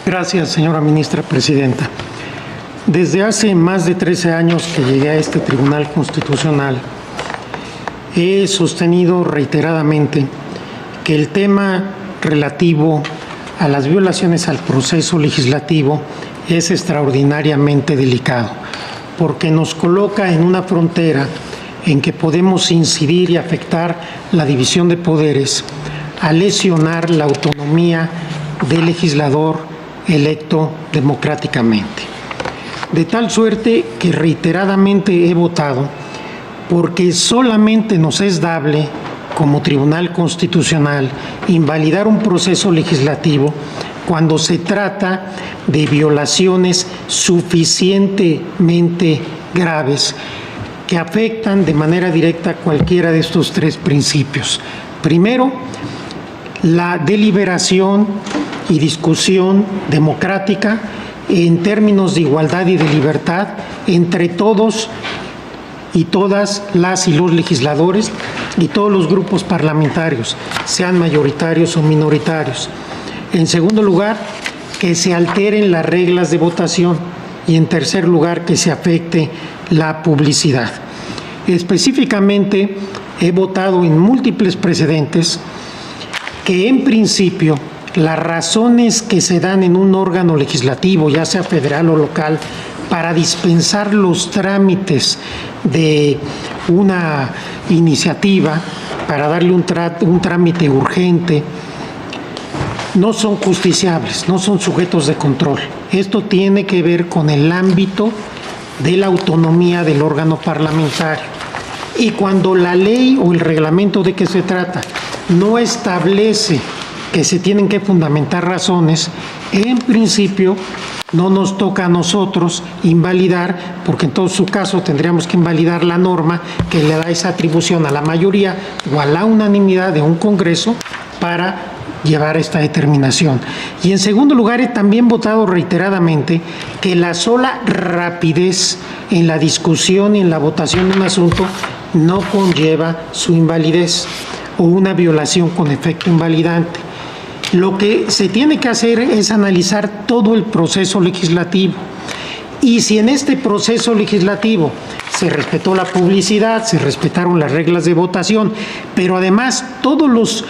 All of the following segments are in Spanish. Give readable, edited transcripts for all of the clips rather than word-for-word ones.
Gracias, señora ministra presidenta. Desde hace más de 13 años que llegué a este Tribunal Constitucional, he sostenido reiteradamente que el tema relativo a las violaciones al proceso legislativo es extraordinariamente delicado, porque nos coloca en una frontera en que podemos incidir y afectar la división de poderes, a lesionar la autonomía del legislador electo democráticamente. De tal suerte que reiteradamente he votado porque solamente nos es dable, como Tribunal Constitucional, invalidar un proceso legislativo cuando se trata de violaciones suficientemente graves que afectan de manera directa cualquiera de estos tres principios. Primero, la deliberación y discusión democrática en términos de igualdad y de libertad entre todos y todas las y los legisladores y todos los grupos parlamentarios, sean mayoritarios o minoritarios. En segundo lugar, que se alteren las reglas de votación y en tercer lugar, que se afecte la publicidad. Específicamente, he votado en múltiples precedentes que en principio las razones que se dan en un órgano legislativo, ya sea federal o local, para dispensar los trámites de una iniciativa, para darle un trámite urgente, no son justiciables, no son sujetos de control. Esto tiene que ver con el ámbito de la autonomía del órgano parlamentario. Y cuando la ley o el reglamento de que se trata no establece que se tienen que fundamentar razones, en principio no nos toca a nosotros invalidar, porque en todo su caso tendríamos que invalidar la norma que le da esa atribución a la mayoría o a la unanimidad de un Congreso para llevar esta determinación. Y en segundo lugar, he también votado reiteradamente que la sola rapidez en la discusión y en la votación de un asunto no conlleva su invalidez o una violación con efecto invalidante. Lo que se tiene que hacer es analizar todo el proceso legislativo. Y si en este proceso legislativo se respetó la publicidad, se respetaron las reglas de votación, pero además todos los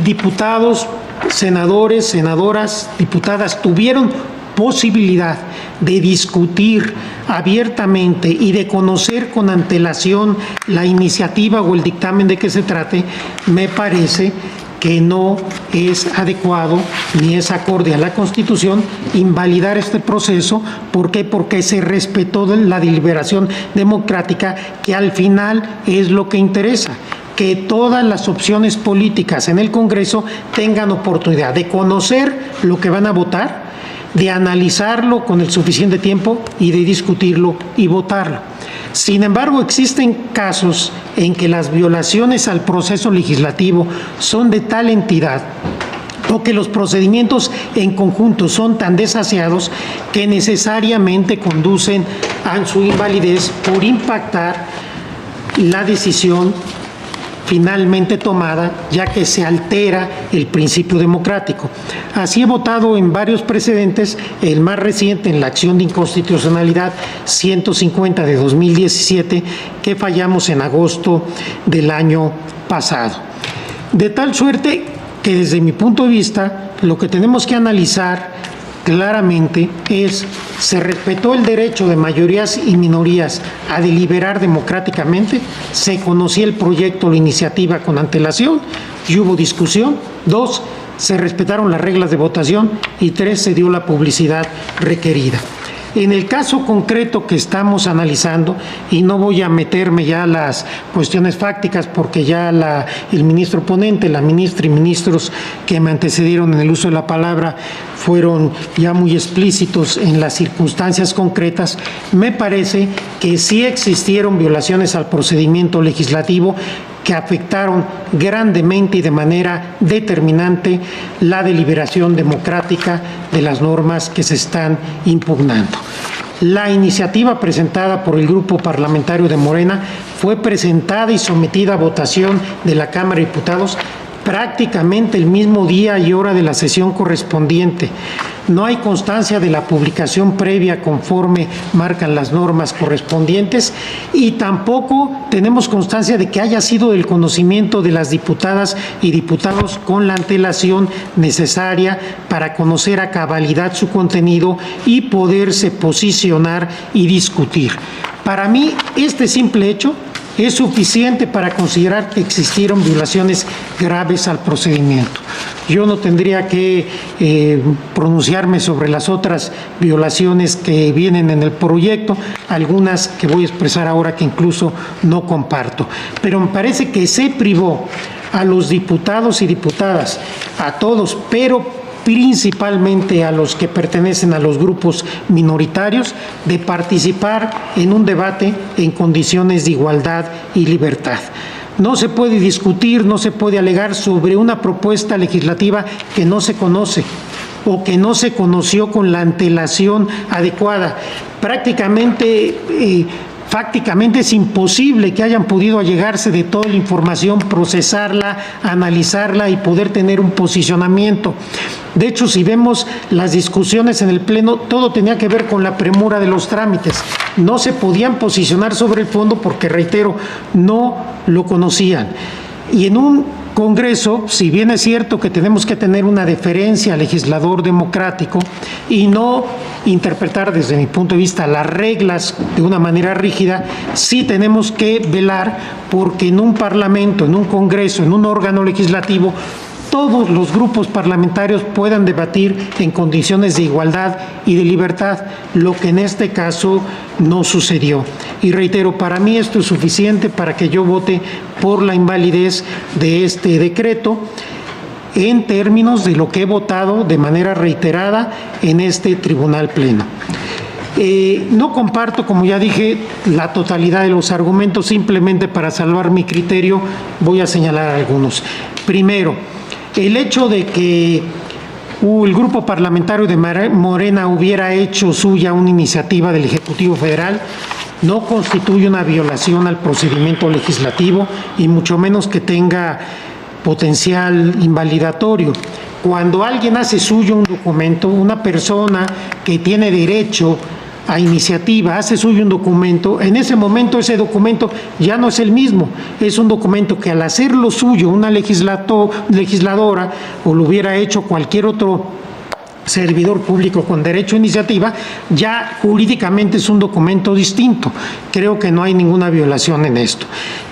diputados, senadores, senadoras, diputadas tuvieron posibilidad de discutir abiertamente y de conocer con antelación la iniciativa o el dictamen de que se trate, me parece que no es adecuado ni es acorde a la Constitución invalidar este proceso. ¿Por qué? Porque se respetó la deliberación democrática, que al final es lo que interesa, que todas las opciones políticas en el Congreso tengan oportunidad de conocer lo que van a votar, de analizarlo con el suficiente tiempo y de discutirlo y votarlo. Sin embargo, existen casos en que las violaciones al proceso legislativo son de tal entidad o que los procedimientos en conjunto son tan desaseados que necesariamente conducen a su invalidez por impactar la decisión finalmente tomada, ya que se altera el principio democrático. Así he votado en varios precedentes, el más reciente en la acción de inconstitucionalidad 150 de 2017, que fallamos en agosto del año pasado. De tal suerte que desde mi punto de vista, lo que tenemos que analizar claramente es: ¿se respetó el derecho de mayorías y minorías a deliberar democráticamente? ¿Se conocía el proyecto o la iniciativa con antelación y hubo discusión? 2, ¿se respetaron las reglas de votación? Y 3, ¿se dio la publicidad requerida? En el caso concreto que estamos analizando, y no voy a meterme ya a las cuestiones fácticas porque ya el ministro ponente, la ministra y ministros que me antecedieron en el uso de la palabra fueron ya muy explícitos en las circunstancias concretas, me parece que sí existieron violaciones al procedimiento legislativo que afectaron grandemente y de manera determinante la deliberación democrática de las normas que se están impugnando. La iniciativa presentada por el Grupo Parlamentario de Morena fue presentada y sometida a votación de la Cámara de Diputados prácticamente el mismo día y hora de la sesión correspondiente. No hay constancia de la publicación previa conforme marcan las normas correspondientes y tampoco tenemos constancia de que haya sido del conocimiento de las diputadas y diputados con la antelación necesaria para conocer a cabalidad su contenido y poderse posicionar y discutir. Para mí, este simple hecho es suficiente para considerar que existieron violaciones graves al procedimiento. Yo no tendría que pronunciarme sobre las otras violaciones que vienen en el proyecto, algunas que voy a expresar ahora que incluso no comparto. Pero me parece que se privó a los diputados y diputadas, a todos, pero principalmente a los que pertenecen a los grupos minoritarios, de participar en un debate en condiciones de igualdad y libertad. No se puede discutir, no se puede alegar sobre una propuesta legislativa que no se conoce o que no se conoció con la antelación adecuada. Fácticamente es imposible que hayan podido allegarse de toda la información, procesarla, analizarla y poder tener un posicionamiento. De hecho, si vemos las discusiones en el Pleno, todo tenía que ver con la premura de los trámites. No se podían posicionar sobre el fondo porque, reitero, no lo conocían. Y en un Congreso, si bien es cierto que tenemos que tener una deferencia al legislador democrático y no interpretar desde mi punto de vista las reglas de una manera rígida, sí tenemos que velar porque en un parlamento, en un Congreso, en un órgano legislativo, todos los grupos parlamentarios puedan debatir en condiciones de igualdad y de libertad, lo que en este caso no sucedió. Y reitero, para mí esto es suficiente para que yo vote por la invalidez de este decreto en términos de lo que he votado de manera reiterada en este tribunal pleno. No comparto, como ya dije, la totalidad de los argumentos. Simplemente para salvar mi criterio voy a señalar algunos. Primero, el hecho de que el grupo parlamentario de Morena hubiera hecho suya una iniciativa del Ejecutivo Federal no constituye una violación al procedimiento legislativo y mucho menos que tenga potencial invalidatorio. Cuando alguien hace suyo un documento, una persona que tiene derecho a iniciativa hace suyo un documento, en ese momento ese documento ya no es el mismo, es un documento que al hacerlo suyo una legisladora o lo hubiera hecho cualquier otro servidor público con derecho a iniciativa, ya jurídicamente es un documento distinto. Creo que no hay ninguna violación en esto.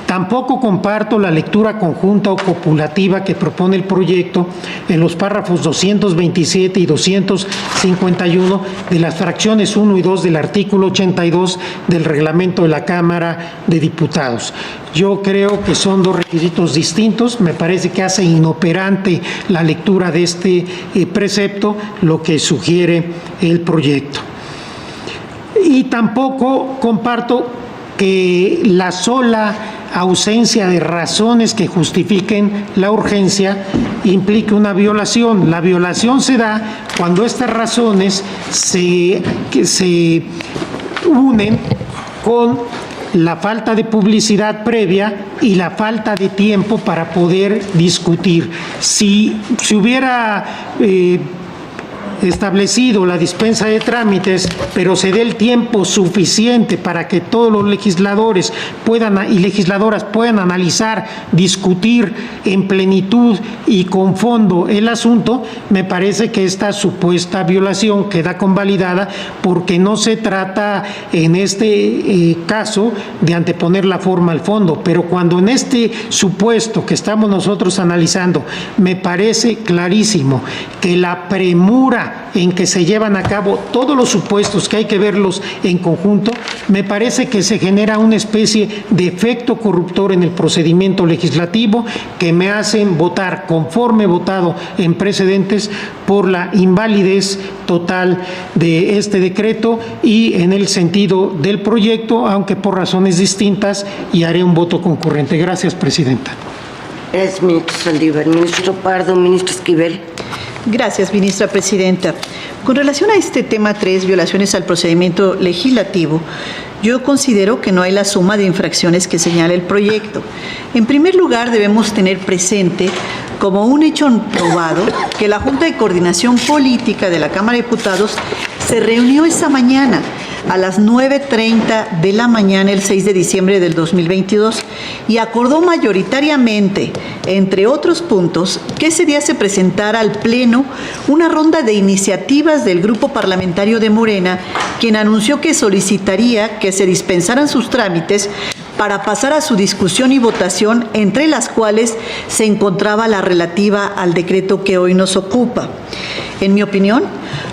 Tampoco comparto la lectura conjunta o copulativa que propone el proyecto en los párrafos 227 y 251 de las fracciones 1 y 2 del artículo 82 del reglamento de la Cámara de Diputados. Yo creo que son dos requisitos distintos. Me parece que hace inoperante la lectura de este precepto, lo que sugiere el proyecto. Y tampoco comparto que la sola ausencia de razones que justifiquen la urgencia implique una violación. La violación se da cuando estas razones se unen con la falta de publicidad previa y la falta de tiempo para poder discutir. Si se hubiera establecido la dispensa de trámites, pero se dé el tiempo suficiente para que todos los legisladores y legisladoras puedan analizar, discutir en plenitud y con fondo el asunto, me parece que esta supuesta violación queda convalidada porque no se trata en este caso de anteponer la forma al fondo, pero cuando en este supuesto que estamos nosotros analizando me parece clarísimo que la premura en que se llevan a cabo todos los supuestos que hay que verlos en conjunto, me parece que se genera una especie de efecto corruptor en el procedimiento legislativo que me hacen votar conforme he votado en precedentes por la invalidez total de este decreto y en el sentido del proyecto, aunque por razones distintas, y haré un voto concurrente. Gracias, Presidenta. Gracias, ministro Saldívar. Ministro Pardo, ministro Esquivel. Gracias, ministra presidenta. Con relación a este tema 3, violaciones al procedimiento legislativo, yo considero que no hay la suma de infracciones que señala el proyecto. En primer lugar, debemos tener presente como un hecho probado que la Junta de Coordinación Política de la Cámara de Diputados se reunió esta mañana a las 9:30 de la mañana el 6 de diciembre del 2022 y acordó mayoritariamente, entre otros puntos, que ese día se presentara al Pleno una ronda de iniciativas del Grupo Parlamentario de Morena, quien anunció que solicitaría que se dispensaran sus trámites para pasar a su discusión y votación, entre las cuales se encontraba la relativa al decreto que hoy nos ocupa. En mi opinión,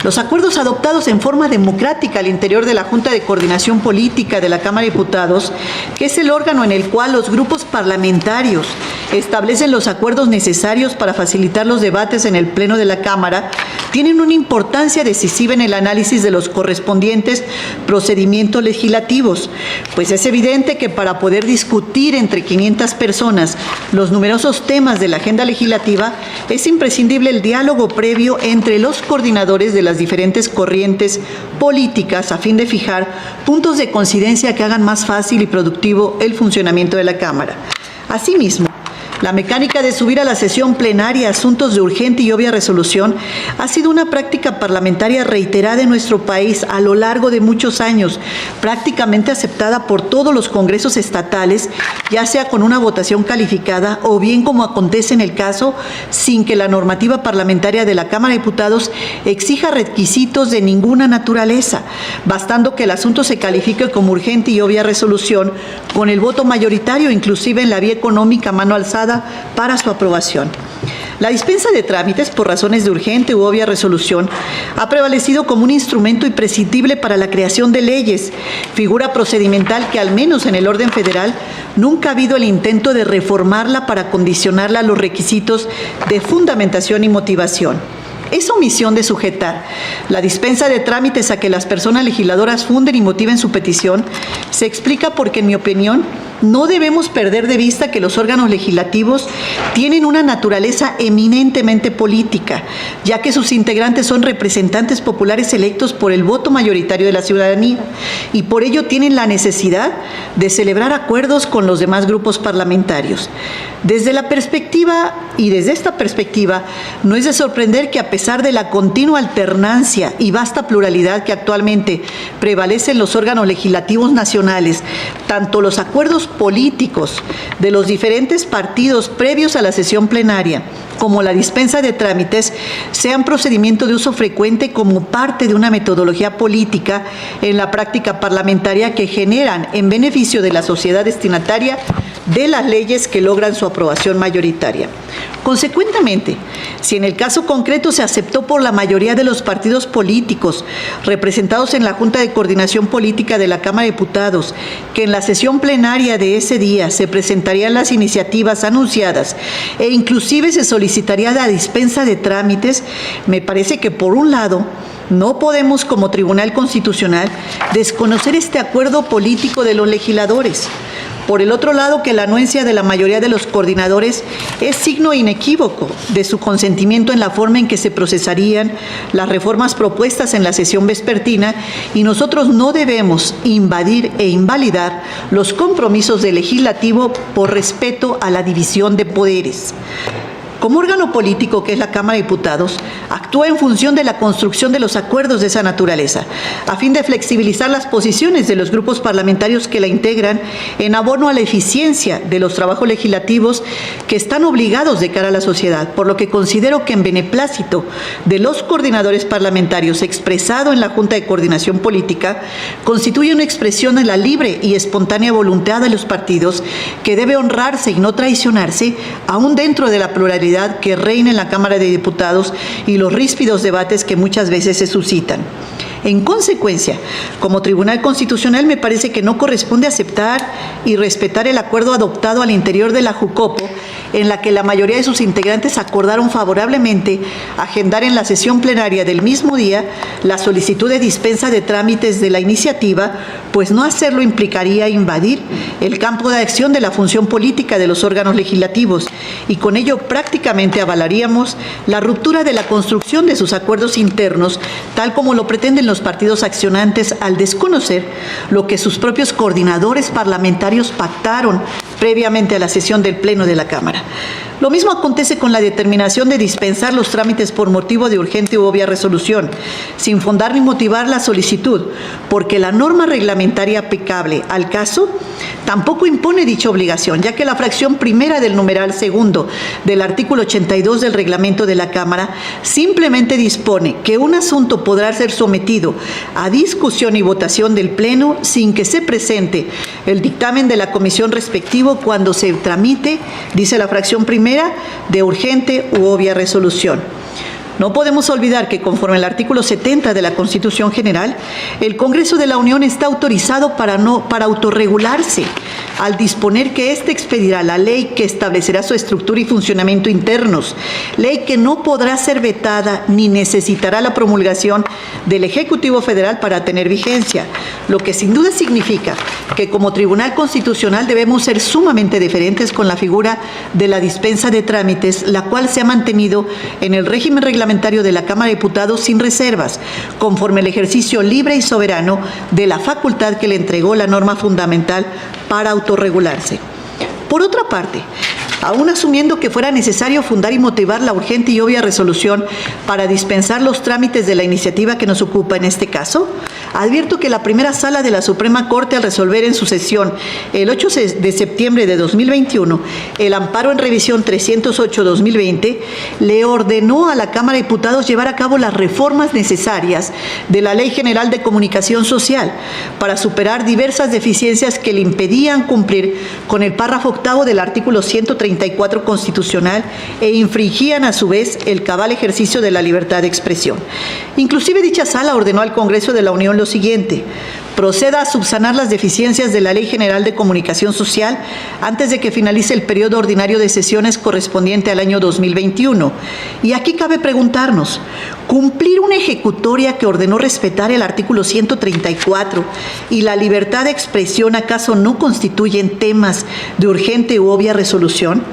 los acuerdos adoptados en forma democrática al interior de la Junta de Coordinación Política de la Cámara de Diputados, que es el órgano en el cual los grupos parlamentarios establecen los acuerdos necesarios para facilitar los debates en el Pleno de la Cámara, tienen una importancia decisiva en el análisis de los correspondientes procedimientos legislativos, pues es evidente que para poder discutir entre 500 personas los numerosos temas de la agenda legislativa, es imprescindible el diálogo previo entre los coordinadores de las diferentes corrientes políticas a fin de fijar puntos de coincidencia que hagan más fácil y productivo el funcionamiento de la Cámara. Asimismo, la mecánica de subir a la sesión plenaria asuntos de urgente y obvia resolución ha sido una práctica parlamentaria reiterada en nuestro país a lo largo de muchos años, prácticamente aceptada por todos los congresos estatales, ya sea con una votación calificada o bien, como acontece en el caso, sin que la normativa parlamentaria de la Cámara de Diputados exija requisitos de ninguna naturaleza, bastando que el asunto se califique como urgente y obvia resolución con el voto mayoritario, inclusive en la vía económica a mano alzada, para su aprobación. La dispensa de trámites por razones de urgente u obvia resolución ha prevalecido como un instrumento imprescindible para la creación de leyes, figura procedimental que, al menos en el orden federal, nunca ha habido el intento de reformarla para condicionarla a los requisitos de fundamentación y motivación. Esa omisión de sujetar la dispensa de trámites a que las personas legisladoras funden y motiven su petición se explica porque, en mi opinión, no debemos perder de vista que los órganos legislativos tienen una naturaleza eminentemente política, ya que sus integrantes son representantes populares electos por el voto mayoritario de la ciudadanía y por ello tienen la necesidad de celebrar acuerdos con los demás grupos parlamentarios. Desde esta perspectiva, no es de sorprender que, a pesar de la continua alternancia y vasta pluralidad que actualmente prevalece en los órganos legislativos nacionales, tanto los acuerdos políticos de los diferentes partidos previos a la sesión plenaria como la dispensa de trámites sean procedimiento de uso frecuente como parte de una metodología política en la práctica parlamentaria que generan en beneficio de la sociedad destinataria de las leyes que logran su aprobación mayoritaria. Consecuentemente, si en el caso concreto se aceptó por la mayoría de los partidos políticos representados en la Junta de Coordinación Política de la Cámara de Diputados que en la sesión plenaria de ese día se presentarían las iniciativas anunciadas e inclusive se solicitaría la dispensa de trámites, me parece que, por un lado, no podemos, como Tribunal Constitucional, desconocer este acuerdo político de los legisladores. Por el otro lado, que la anuencia de la mayoría de los coordinadores es signo inequívoco de su consentimiento en la forma en que se procesarían las reformas propuestas en la sesión vespertina, y nosotros no debemos invadir e invalidar los compromisos del legislativo por respeto a la división de poderes. Como órgano político que es la Cámara de Diputados, actúa en función de la construcción de los acuerdos de esa naturaleza, a fin de flexibilizar las posiciones de los grupos parlamentarios que la integran en abono a la eficiencia de los trabajos legislativos que están obligados de cara a la sociedad, por lo que considero que en beneplácito de los coordinadores parlamentarios expresado en la Junta de Coordinación Política, constituye una expresión de la libre y espontánea voluntad de los partidos que debe honrarse y no traicionarse, aún dentro de la pluralidad que reina en la Cámara de Diputados y los ríspidos debates que muchas veces se suscitan. En consecuencia, como Tribunal Constitucional, me parece que no corresponde aceptar y respetar el acuerdo adoptado al interior de la JUCOPO, en la que la mayoría de sus integrantes acordaron favorablemente agendar en la sesión plenaria del mismo día la solicitud de dispensa de trámites de la iniciativa, pues no hacerlo implicaría invadir el campo de acción de la función política de los órganos legislativos, y con ello prácticamente avalaríamos la ruptura de la construcción de sus acuerdos internos, tal como lo pretenden los partidos accionantes al desconocer lo que sus propios coordinadores parlamentarios pactaron previamente a la sesión del Pleno de la Cámara. Lo mismo acontece con la determinación de dispensar los trámites por motivo de urgente u obvia resolución, sin fundar ni motivar la solicitud, porque la norma reglamentaria aplicable al caso tampoco impone dicha obligación, ya que la fracción primera del numeral segundo del artículo 82 del reglamento de la Cámara simplemente dispone que un asunto podrá ser sometido a discusión y votación del Pleno sin que se presente el dictamen de la comisión respectivo cuando se tramite, dice la fracción primera, de urgente u obvia resolución. No podemos olvidar que conforme al artículo 70 de la Constitución General, el Congreso de la Unión está autorizado para autorregularse al disponer que éste expedirá la ley que establecerá su estructura y funcionamiento internos, ley que no podrá ser vetada ni necesitará la promulgación del Ejecutivo Federal para tener vigencia, lo que sin duda significa que como Tribunal Constitucional debemos ser sumamente deferentes con la figura de la dispensa de trámites, la cual se ha mantenido en el régimen reglamentario de la Cámara de Diputados sin reservas, conforme al ejercicio libre y soberano de la facultad que le entregó la norma fundamental para autorregularse. Por otra parte, aún asumiendo que fuera necesario fundar y motivar la urgente y obvia resolución para dispensar los trámites de la iniciativa que nos ocupa en este caso, advierto que la primera sala de la Suprema Corte, al resolver en su sesión el 8 de septiembre de 2021 el amparo en revisión 308-2020, le ordenó a la Cámara de Diputados llevar a cabo las reformas necesarias de la Ley General de Comunicación Social para superar diversas deficiencias que le impedían cumplir con el párrafo octavo del artículo 134 constitucional e infringían a su vez el cabal ejercicio de la libertad de expresión. Inclusive dicha sala ordenó al Congreso de la Unión lo siguiente: proceda a subsanar las deficiencias de la Ley General de Comunicación Social antes de que finalice el periodo ordinario de sesiones correspondiente al año 2021. Y aquí cabe preguntarnos, ¿cumplir una ejecutoria que ordenó respetar el artículo 134 y la libertad de expresión acaso no constituyen temas de urgente u obvia resolución?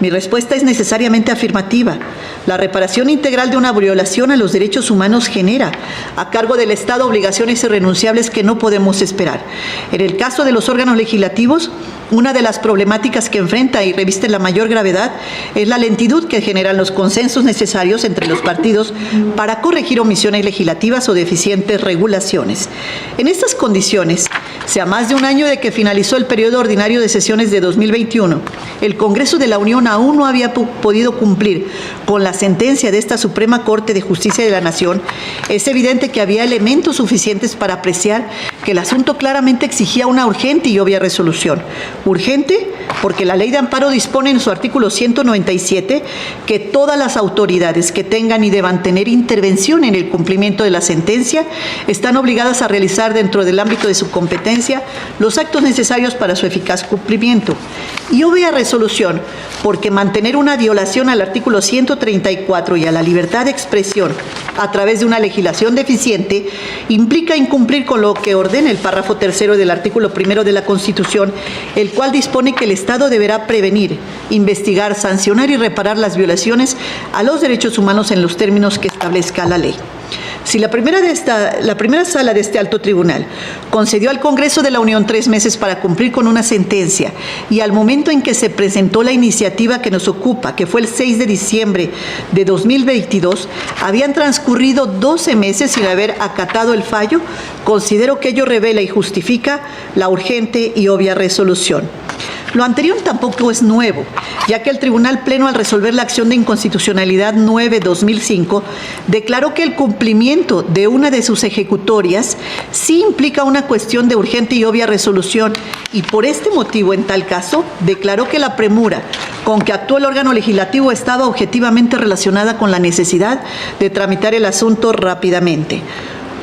Mi respuesta es necesariamente afirmativa. La reparación integral de una violación a los derechos humanos genera a cargo del Estado obligaciones irrenunciables que no podemos esperar. En el caso de los órganos legislativos, una de las problemáticas que enfrenta y reviste la mayor gravedad es la lentitud que generan los consensos necesarios entre los partidos para corregir omisiones legislativas o deficientes regulaciones. En estas condiciones, si a más de un año de que finalizó el periodo ordinario de sesiones de 2021, el Congreso de la Unión aún no había podido cumplir con la sentencia de esta Suprema Corte de Justicia de la Nación, es evidente que había elementos suficientes para apreciar que el asunto claramente exigía una urgente y obvia resolución. Urgente porque la Ley de Amparo dispone en su artículo 197 que todas las autoridades que tengan y deban tener intervención en el cumplimiento de la sentencia están obligadas a realizar dentro del ámbito de su competencia los actos necesarios para su eficaz cumplimiento. Y obvia resolución porque mantener una violación al artículo 134 y a la libertad de expresión a través de una legislación deficiente implica incumplir con lo que ordena el párrafo tercero del artículo primero de la Constitución, el cual dispone que el Estado deberá prevenir, investigar, sancionar y reparar las violaciones a los derechos humanos en los términos que establezca la ley. Si la primera sala de este alto tribunal concedió al Congreso de la Unión 3 meses para cumplir con una sentencia y al momento en que se presentó la iniciativa que nos ocupa, que fue el 6 de diciembre de 2022, habían transcurrido 12 meses sin haber acatado el fallo, considero que ello revela y justifica la urgente y obvia resolución. Lo anterior tampoco es nuevo, ya que el Tribunal Pleno, al resolver la acción de inconstitucionalidad 9/2005, declaró que el cumplimiento de una de sus ejecutorias sí implica una cuestión de urgente y obvia resolución, y por este motivo, en tal caso, declaró que la premura con que actuó el órgano legislativo estaba objetivamente relacionada con la necesidad de tramitar el asunto rápidamente.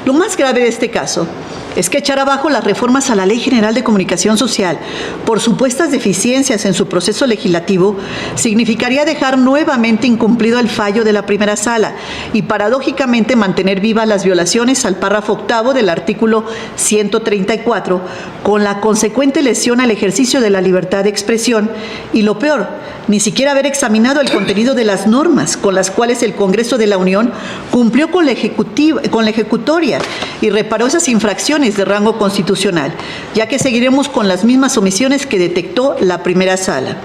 Lo más grave de este caso es que echar abajo las reformas a la Ley General de Comunicación Social por supuestas deficiencias en su proceso legislativo significaría dejar nuevamente incumplido el fallo de la primera sala y paradójicamente mantener vivas las violaciones al párrafo octavo del artículo 134 con la consecuente lesión al ejercicio de la libertad de expresión y, lo peor, ni siquiera haber examinado el contenido de las normas con las cuales el Congreso de la Unión cumplió con la ejecutoria y reparó esas infracciones de rango constitucional, ya que seguiremos con las mismas omisiones que detectó la primera sala.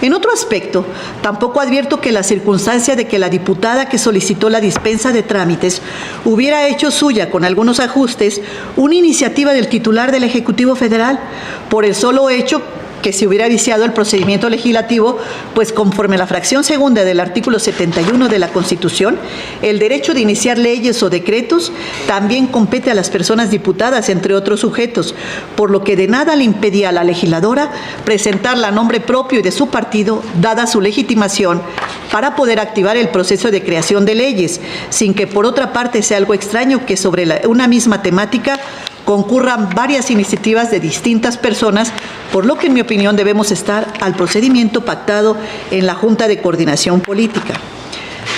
En otro aspecto, tampoco advierto que la circunstancia de que la diputada que solicitó la dispensa de trámites hubiera hecho suya, con algunos ajustes, una iniciativa del titular del Ejecutivo Federal, por el solo hecho que se hubiera viciado el procedimiento legislativo, pues conforme a la fracción segunda del artículo 71 de la Constitución, el derecho de iniciar leyes o decretos también compete a las personas diputadas, entre otros sujetos, por lo que de nada le impedía a la legisladora presentarla a nombre propio y de su partido, dada su legitimación, para poder activar el proceso de creación de leyes, sin que por otra parte sea algo extraño que sobre una misma temática concurran varias iniciativas de distintas personas, por lo que en mi opinión debemos estar al procedimiento pactado en la Junta de Coordinación Política.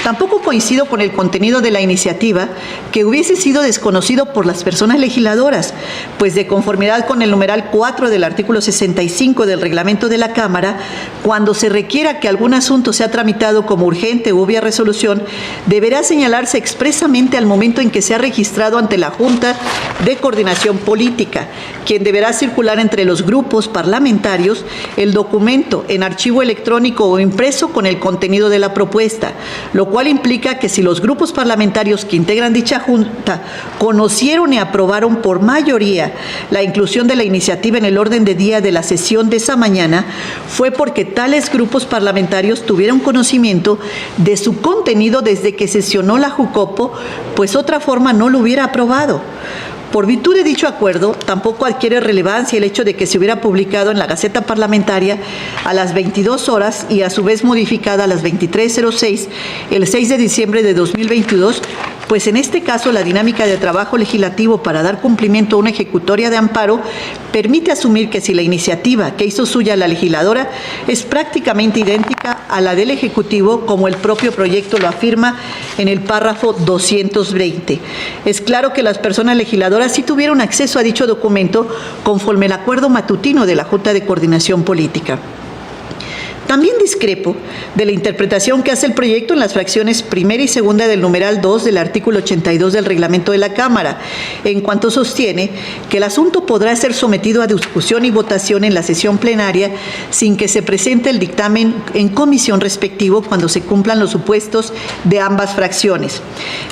Tampoco coincido con el contenido de la iniciativa que hubiese sido desconocido por las personas legisladoras, pues de conformidad con el numeral 4 del artículo 65 del reglamento de la Cámara, cuando se requiera que algún asunto sea tramitado como urgente u obvia resolución, deberá señalarse expresamente al momento en que sea registrado ante la Junta de Coordinación Política, quien deberá circular entre los grupos parlamentarios el documento en archivo electrónico o impreso con el contenido de la propuesta, lo cual implica que si los grupos parlamentarios que integran dicha Junta conocieron y aprobaron por mayoría la inclusión de la iniciativa en el orden de día de la sesión de esa mañana, fue porque tales grupos parlamentarios tuvieron conocimiento de su contenido desde que sesionó la Jucopo, pues otra forma no lo hubiera aprobado. Por virtud de dicho acuerdo, tampoco adquiere relevancia el hecho de que se hubiera publicado en la Gaceta Parlamentaria a las 22 horas y a su vez modificada a las 23:06 el 6 de diciembre de 2022, pues en este caso la dinámica de trabajo legislativo para dar cumplimiento a una ejecutoria de amparo permite asumir que si la iniciativa que hizo suya la legisladora es prácticamente idéntica a la del Ejecutivo, como el propio proyecto lo afirma en el párrafo 220. Es claro que las personas legisladoras sí tuvieron acceso a dicho documento conforme al acuerdo matutino de la Junta de Coordinación Política. También discrepo de la interpretación que hace el proyecto en las fracciones primera y segunda del numeral 2 del artículo 82 del reglamento de la Cámara, en cuanto sostiene que el asunto podrá ser sometido a discusión y votación en la sesión plenaria sin que se presente el dictamen en comisión respectivo cuando se cumplan los supuestos de ambas fracciones.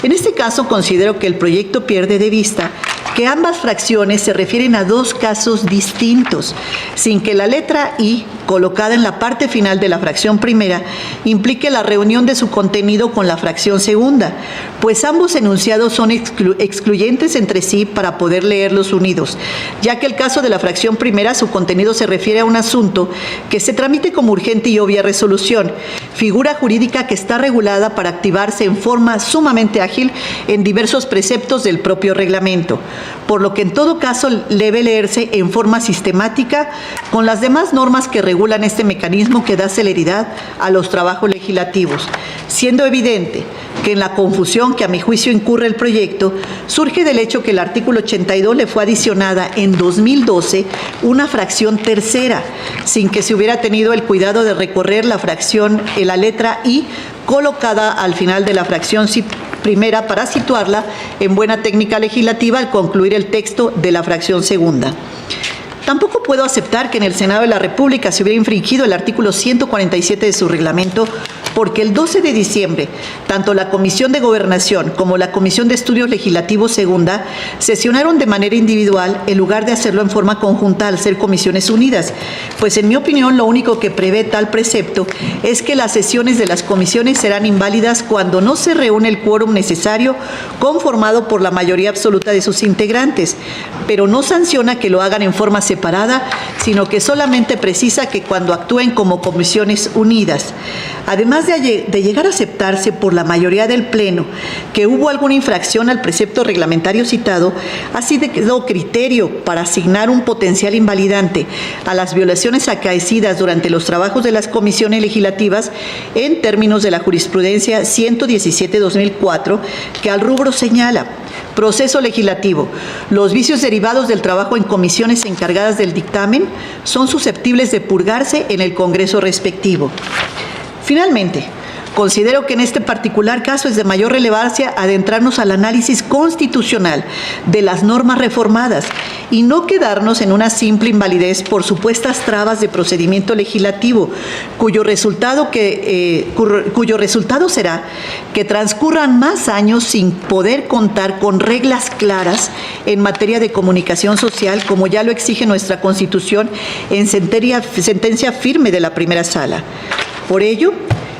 En este caso, considero que el proyecto pierde de vista que ambas fracciones se refieren a dos casos distintos, sin que la letra I, colocada en la parte final de la fracción primera, implique la reunión de su contenido con la fracción segunda, pues ambos enunciados son excluyentes entre sí para poder leerlos unidos, ya que el caso de la fracción primera, su contenido se refiere a un asunto que se tramite como urgente y obvia resolución, figura jurídica que está regulada para activarse en forma sumamente ágil en diversos preceptos del propio reglamento, por lo que en todo caso debe leerse en forma sistemática con las demás normas que regulan este mecanismo que da celeridad a los trabajos legislativos, siendo evidente que en la confusión que a mi juicio incurre el proyecto surge del hecho que el artículo 82 le fue adicionada en 2012 una fracción tercera, sin que se hubiera tenido el cuidado de recorrer la fracción en la letra I colocada al final de la fracción primera para situarla en buena técnica legislativa al concluir el texto de la fracción segunda. Tampoco puedo aceptar que en el Senado de la República se hubiera infringido el artículo 147 de su reglamento, porque el 12 de diciembre, tanto la Comisión de Gobernación como la Comisión de Estudios Legislativos Segunda sesionaron de manera individual en lugar de hacerlo en forma conjunta al ser comisiones unidas, pues en mi opinión lo único que prevé tal precepto es que las sesiones de las comisiones serán inválidas cuando no se reúne el quórum necesario conformado por la mayoría absoluta de sus integrantes, pero no sanciona que lo hagan en forma separada, sino que solamente precisa que cuando actúen como comisiones unidas. Además de llegar a aceptarse por la mayoría del Pleno que hubo alguna infracción al precepto reglamentario citado, ha sido criterio para asignar un potencial invalidante a las violaciones acaecidas durante los trabajos de las comisiones legislativas en términos de la jurisprudencia 117-2004, que al rubro señala: proceso legislativo. Los vicios derivados del trabajo en comisiones encargadas del dictamen son susceptibles de purgarse en el Congreso respectivo. Finalmente, Considero que en este particular caso es de mayor relevancia adentrarnos al análisis constitucional de las normas reformadas y no quedarnos en una simple invalidez por supuestas trabas de procedimiento legislativo, cuyo resultado será que transcurran más años sin poder contar con reglas claras en materia de comunicación social, como ya lo exige nuestra Constitución en sentencia firme de la primera sala. Por ello,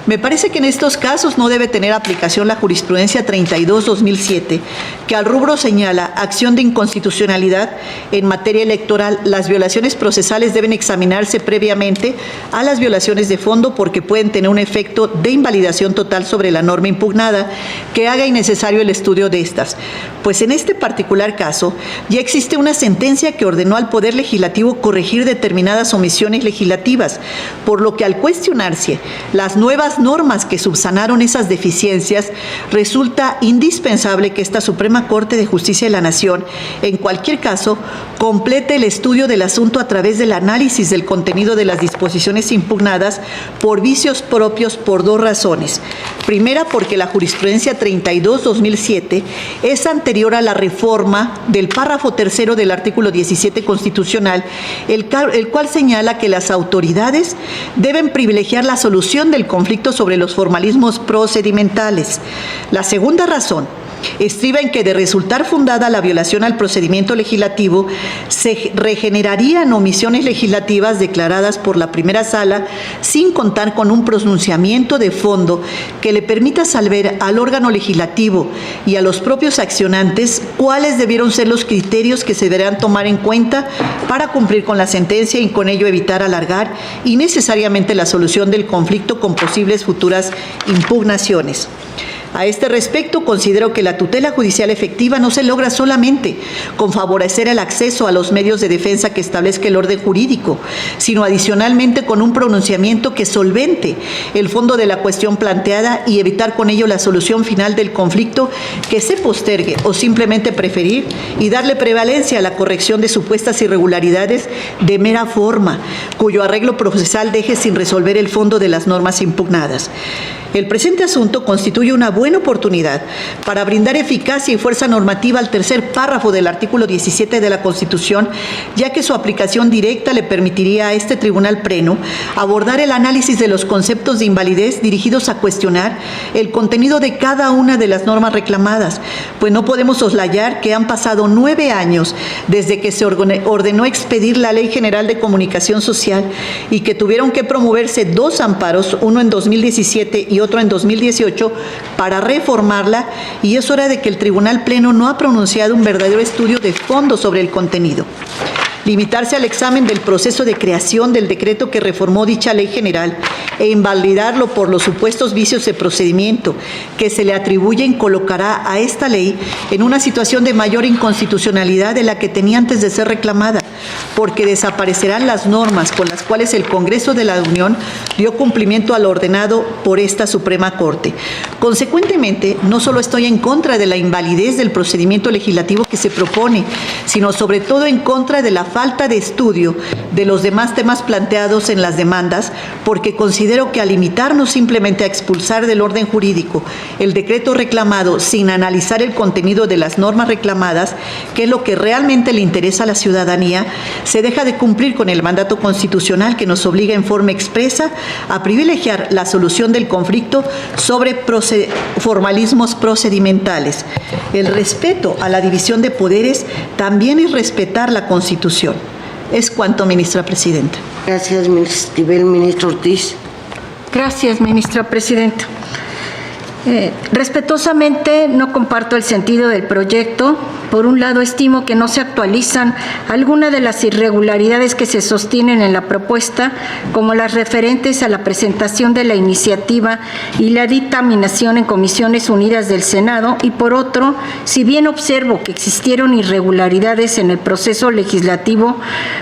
me parece que en estos casos no debe tener aplicación la jurisprudencia 32-2007, que al rubro señala acción de inconstitucionalidad en materia electoral. Las violaciones procesales deben examinarse previamente a las violaciones de fondo porque pueden tener un efecto de invalidación total sobre la norma impugnada que haga innecesario el estudio de estas. Pues en este particular caso ya existe una sentencia que ordenó al Poder Legislativo corregir determinadas omisiones legislativas, por lo que al cuestionarse las nuevas normas que subsanaron esas deficiencias, resulta indispensable que esta Suprema Corte de Justicia de la Nación, en cualquier caso, complete el estudio del asunto a través del análisis del contenido de las disposiciones impugnadas por vicios propios por dos razones. Primera, porque la jurisprudencia 32-2007 es anterior a la reforma del párrafo tercero del artículo 17 constitucional, el cual señala que las autoridades deben privilegiar la solución del conflicto sobre los formalismos procedimentales. La segunda razón estriba en que, de resultar fundada la violación al procedimiento legislativo, se regenerarían omisiones legislativas declaradas por la primera sala sin contar con un pronunciamiento de fondo que le permita saber al órgano legislativo y a los propios accionantes cuáles debieron ser los criterios que se deberán tomar en cuenta para cumplir con la sentencia y con ello evitar alargar innecesariamente la solución del conflicto con posibles futuras impugnaciones. A este respecto, considero que la tutela judicial efectiva no se logra solamente con favorecer el acceso a los medios de defensa que establezca el orden jurídico, sino adicionalmente con un pronunciamiento que solvente el fondo de la cuestión planteada y evitar con ello la solución final del conflicto que se postergue o simplemente preferir y darle prevalencia a la corrección de supuestas irregularidades de mera forma, cuyo arreglo procesal deje sin resolver el fondo de las normas impugnadas. El presente asunto constituye una buena oportunidad para brindar eficacia y fuerza normativa al tercer párrafo del artículo 17 de la Constitución, ya que su aplicación directa le permitiría a este Tribunal Pleno abordar el análisis de los conceptos de invalidez dirigidos a cuestionar el contenido de cada una de las normas reclamadas, pues no podemos soslayar que han pasado 9 años desde que se ordenó expedir la Ley General de Comunicación Social y que tuvieron que promoverse 2 amparos, uno en 2017 y otro en 2018, para reformarla, y es hora de que el Tribunal Pleno no ha pronunciado un verdadero estudio de fondo sobre el contenido. Limitarse al examen del proceso de creación del decreto que reformó dicha ley general e invalidarlo por los supuestos vicios de procedimiento que se le atribuyen colocará a esta ley en una situación de mayor inconstitucionalidad de la que tenía antes de ser reclamada, porque desaparecerán las normas con las cuales el Congreso de la Unión dio cumplimiento a lo ordenado por esta Suprema Corte. Consecuentemente, no solo estoy en contra de la invalidez del procedimiento legislativo que se propone, sino sobre todo en contra de la falta de estudio de los demás temas planteados en las demandas, porque considero que al limitarnos simplemente a expulsar del orden jurídico el decreto reclamado sin analizar el contenido de las normas reclamadas, que es lo que realmente le interesa a la ciudadanía, se deja de cumplir con el mandato constitucional que nos obliga en forma expresa a privilegiar la solución del conflicto sobre formalismos procedimentales. El respeto a la división de poderes también es respetar la Constitución. Es cuanto, ministra presidenta. Gracias, ministro Ortiz. Gracias, ministra presidenta. Respetuosamente, no comparto el sentido del proyecto. Por un lado, estimo que no se actualizan algunas de las irregularidades que se sostienen en la propuesta, como las referentes a la presentación de la iniciativa y la dictaminación en Comisiones Unidas del Senado, y por otro, si bien observo que existieron irregularidades en el proceso legislativo,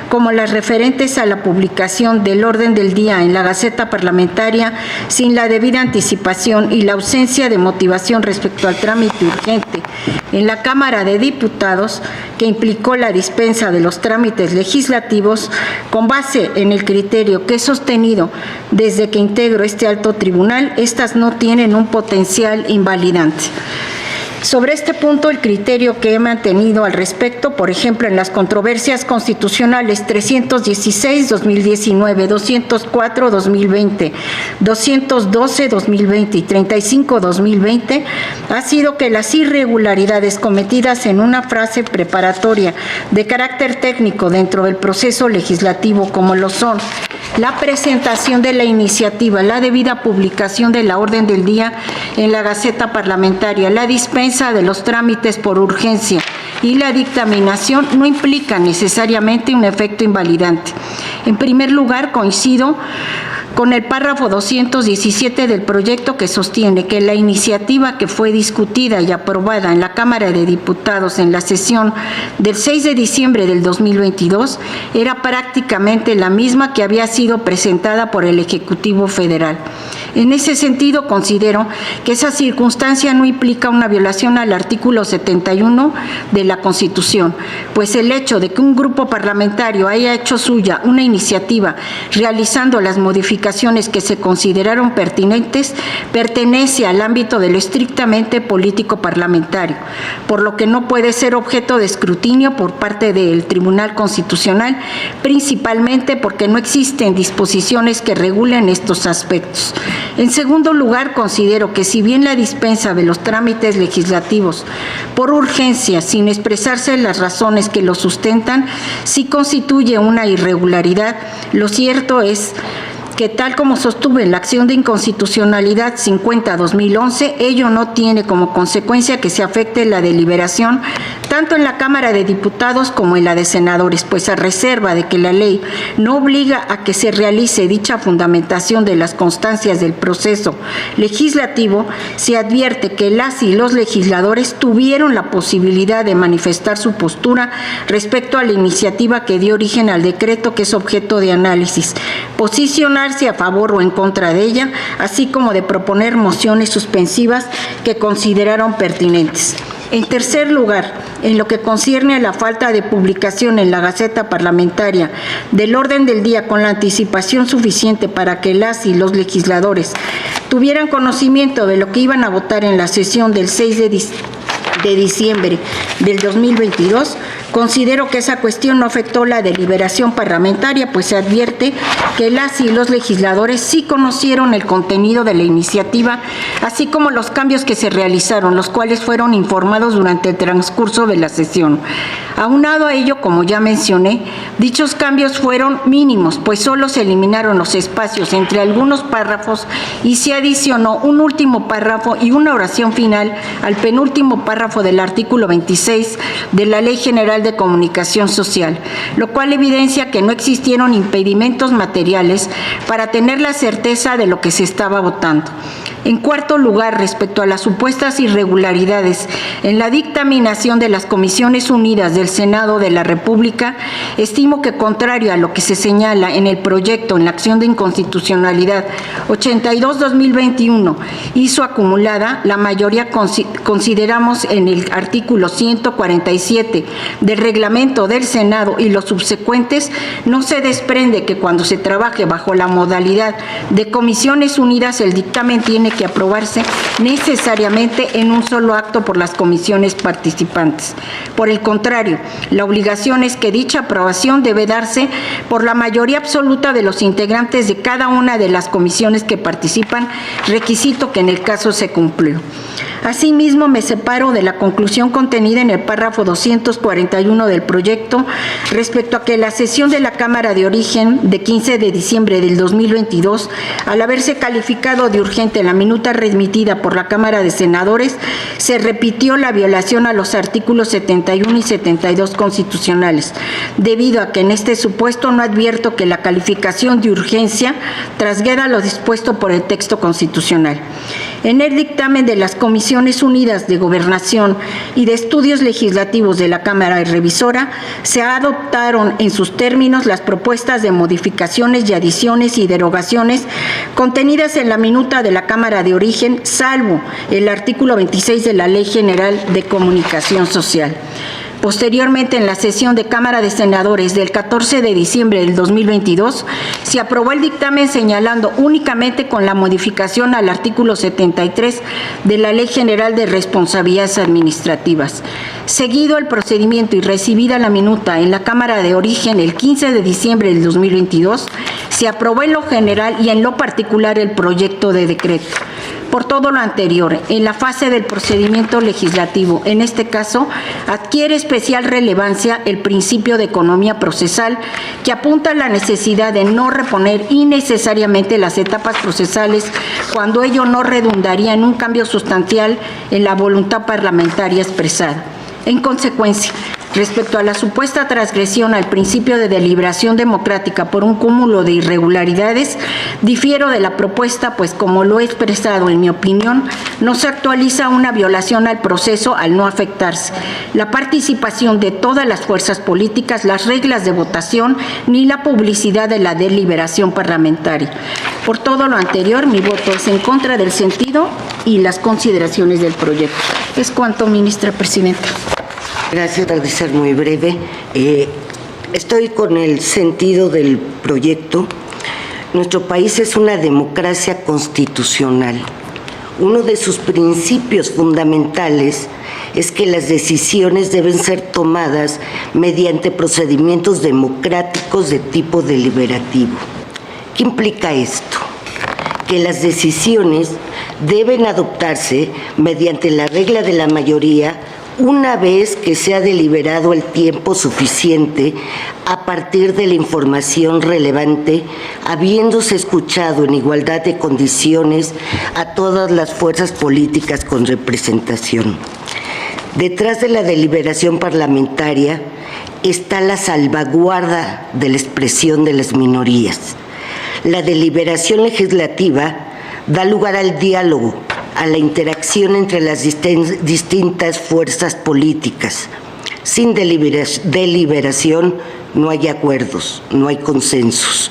como las referentes a la publicación del orden del día en la Gaceta Parlamentaria sin la debida anticipación y la ausencia de motivación respecto al trámite urgente en la Cámara de Diputados, Diputados, que implicó la dispensa de los trámites legislativos, con base en el criterio que he sostenido desde que integro este alto tribunal, estas no tienen un potencial invalidante. Sobre este punto, el criterio que he mantenido al respecto, por ejemplo, en las controversias constitucionales 316-2019, 204-2020, 212-2020 y 35-2020, ha sido que las irregularidades cometidas en una fase preparatoria de carácter técnico dentro del proceso legislativo, como lo son la presentación de la iniciativa, la debida publicación de la orden del día en la Gaceta Parlamentaria, la dispensa de los trámites por urgencia y la dictaminación, no implica necesariamente un efecto invalidante. En primer lugar, coincido con el párrafo 217 del proyecto, que sostiene que la iniciativa que fue discutida y aprobada en la Cámara de Diputados en la sesión del 6 de diciembre del 2022 era prácticamente la misma que había sido presentada por el Ejecutivo Federal. En ese sentido, considero que esa circunstancia no implica una violación al artículo 71 de la Constitución, pues el hecho de que un grupo parlamentario haya hecho suya una iniciativa realizando las modificaciones que se consideraron pertinentes pertenece al ámbito de lo estrictamente político parlamentario, por lo que no puede ser objeto de escrutinio por parte del Tribunal Constitucional, principalmente porque no existen disposiciones que regulen estos aspectos. En segundo lugar, considero que si bien la dispensa de los trámites legislativos por urgencia, sin expresarse las razones que lo sustentan, sí constituye una irregularidad, lo cierto es que, tal como sostuve en la acción de inconstitucionalidad 50-2011, ello no tiene como consecuencia que se afecte la deliberación tanto en la Cámara de Diputados como en la de Senadores, pues a reserva de que la ley no obliga a que se realice dicha fundamentación de las constancias del proceso legislativo, se advierte que las y los legisladores tuvieron la posibilidad de manifestar su postura respecto a la iniciativa que dio origen al decreto que es objeto de análisis, posicionarse a favor o en contra de ella, así como de proponer mociones suspensivas que consideraron pertinentes. En tercer lugar, en lo que concierne a la falta de publicación en la Gaceta Parlamentaria del orden del día con la anticipación suficiente para que las y los legisladores tuvieran conocimiento de lo que iban a votar en la sesión del 6 de diciembre del 2022, considero que esa cuestión no afectó la deliberación parlamentaria, pues se advierte que las y los legisladores sí conocieron el contenido de la iniciativa, así como los cambios que se realizaron, los cuales fueron informados durante el transcurso de la sesión. Aunado a ello, como ya mencioné, dichos cambios fueron mínimos, pues solo se eliminaron los espacios entre algunos párrafos y se adicionó un último párrafo y una oración final al penúltimo párrafo del artículo 26 de la Ley General de Comunicación Social, lo cual evidencia que no existieron impedimentos materiales para tener la certeza de lo que se estaba votando. En cuarto lugar, respecto a las supuestas irregularidades en la dictaminación de las Comisiones Unidas del Senado de la República, estimo que, contrario a lo que se señala en el proyecto en la acción de inconstitucionalidad 82-2021 y su acumulada, la mayoría consideramos en el artículo 147 del reglamento del Senado y los subsecuentes, no se desprende que cuando se trabaje bajo la modalidad de Comisiones Unidas, el dictamen tiene que aprobarse necesariamente en un solo acto por las comisiones participantes. Por el contrario, la obligación es que dicha aprobación debe darse por la mayoría absoluta de los integrantes de cada una de las comisiones que participan, requisito que en el caso se cumplió. Asimismo, me separo de la conclusión contenida en el párrafo 241 del proyecto respecto a que la sesión de la Cámara de Origen de 15 de diciembre del 2022, al haberse calificado de urgente la minuta remitida por la Cámara de Senadores, se repitió la violación a los artículos 71 y 72 constitucionales, debido a que en este supuesto no advierto que la calificación de urgencia trasgreda lo dispuesto por el texto constitucional. En el dictamen de las Comisiones Unidas de Gobernación y de Estudios Legislativos de la Cámara Revisora, se adoptaron en sus términos las propuestas de modificaciones y adiciones y derogaciones contenidas en la minuta de la Cámara de Origen, salvo el artículo 26 de la Ley General de Comunicación Social. Posteriormente, en la sesión de Cámara de Senadores del 14 de diciembre del 2022, se aprobó el dictamen señalando únicamente con la modificación al artículo 73 de la Ley General de Responsabilidades Administrativas. Seguido el procedimiento y recibida la minuta en la Cámara de Origen el 15 de diciembre del 2022, se aprobó en lo general y en lo particular el proyecto de decreto. Por todo lo anterior, en la fase del procedimiento legislativo, en este caso, adquiere especial relevancia el principio de economía procesal, que apunta a la necesidad de no reponer innecesariamente las etapas procesales cuando ello no redundaría en un cambio sustancial en la voluntad parlamentaria expresada. En consecuencia, respecto a la supuesta transgresión al principio de deliberación democrática por un cúmulo de irregularidades, difiero de la propuesta, pues como lo he expresado en mi opinión, no se actualiza una violación al proceso al no afectarse la participación de todas las fuerzas políticas, las reglas de votación, ni la publicidad de la deliberación parlamentaria. Por todo lo anterior, mi voto es en contra del sentido y las consideraciones del proyecto. Es cuanto, ministra presidenta. Gracias, tratar de ser muy breve. Estoy con el sentido del proyecto. Nuestro país es una democracia constitucional. Uno de sus principios fundamentales es que las decisiones deben ser tomadas mediante procedimientos democráticos de tipo deliberativo. ¿Qué implica esto? Que las decisiones deben adoptarse mediante la regla de la mayoría una vez que se ha deliberado el tiempo suficiente a partir de la información relevante, habiéndose escuchado en igualdad de condiciones a todas las fuerzas políticas con representación. Detrás de la deliberación parlamentaria está la salvaguarda de la expresión de las minorías. La deliberación legislativa da lugar al diálogo, a la interacción entre las distintas fuerzas políticas. Sin deliberación no hay acuerdos, no hay consensos.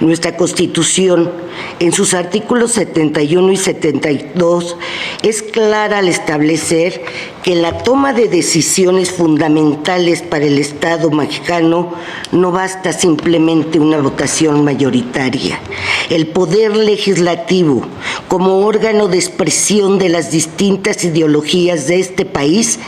Nuestra Constitución, en sus artículos 71 y 72, es clara al establecer que la toma de decisiones fundamentales para el Estado mexicano no basta simplemente una votación mayoritaria. El poder legislativo, como órgano de expresión de las distintas ideologías de este país,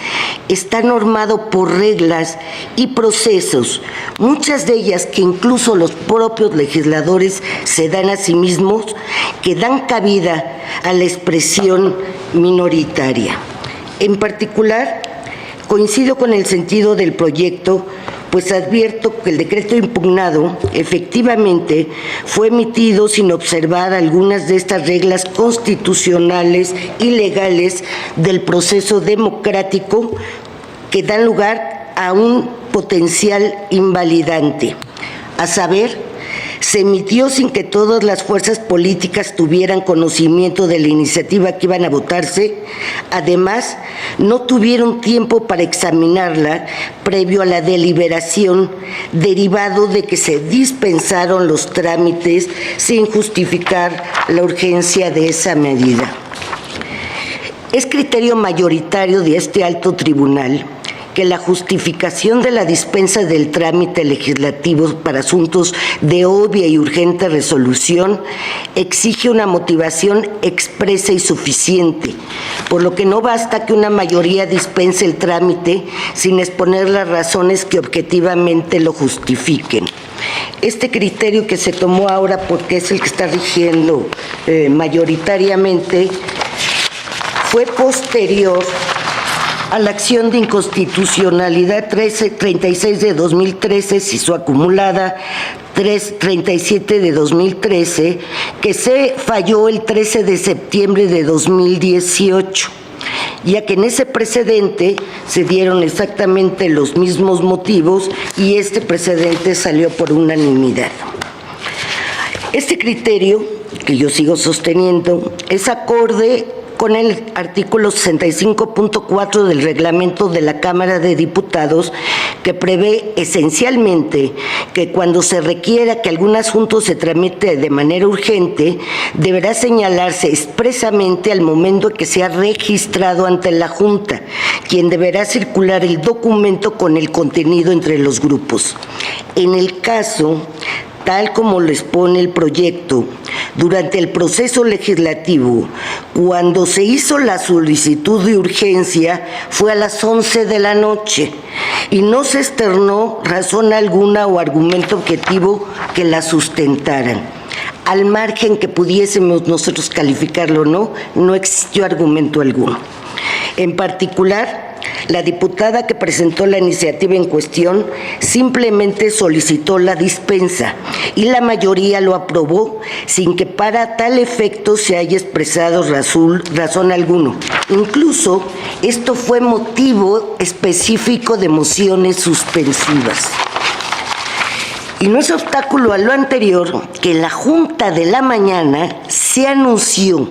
está normado por reglas y procesos, muchas de ellas que incluso los propios legisladores se dan a sí mismos, que dan cabida a la expresión minoritaria. En particular, coincido con el sentido del proyecto, pues advierto que el decreto impugnado efectivamente fue emitido sin observar algunas de estas reglas constitucionales y legales del proceso democrático que dan lugar a un potencial invalidante, a saber, se emitió sin que todas las fuerzas políticas tuvieran conocimiento de la iniciativa que iban a votarse. Además, no tuvieron tiempo para examinarla previo a la deliberación, derivado de que se dispensaron los trámites sin justificar la urgencia de esa medida. Es criterio mayoritario de este alto tribunal que la justificación de la dispensa del trámite legislativo para asuntos de obvia y urgente resolución exige una motivación expresa y suficiente, por lo que no basta que una mayoría dispense el trámite sin exponer las razones que objetivamente lo justifiquen. Este criterio que se tomó ahora, porque es el que está rigiendo mayoritariamente, fue posterior a la acción de inconstitucionalidad 36 de 2013, y su acumulada 37 de 2013, que se falló el 13 de septiembre de 2018, ya que en ese precedente se dieron exactamente los mismos motivos y este precedente salió por unanimidad. Este criterio, que yo sigo sosteniendo, es acorde con el artículo 65.4 del reglamento de la Cámara de Diputados, que prevé esencialmente que cuando se requiera que algún asunto se tramite de manera urgente, deberá señalarse expresamente al momento que sea registrado ante la Junta, quien deberá circular el documento con el contenido entre los grupos. En el caso, tal como lo expone el proyecto, durante el proceso legislativo, cuando se hizo la solicitud de urgencia, fue a las 11 de la noche y no se externó razón alguna o argumento objetivo que la sustentaran. Al margen que pudiésemos nosotros calificarlo o no, no existió argumento alguno. En particular, la diputada que presentó la iniciativa en cuestión simplemente solicitó la dispensa y la mayoría lo aprobó sin que para tal efecto se haya expresado razón alguno. Incluso esto fue motivo específico de mociones suspensivas. Y no es obstáculo a lo anterior que en la Junta de la mañana se anunció,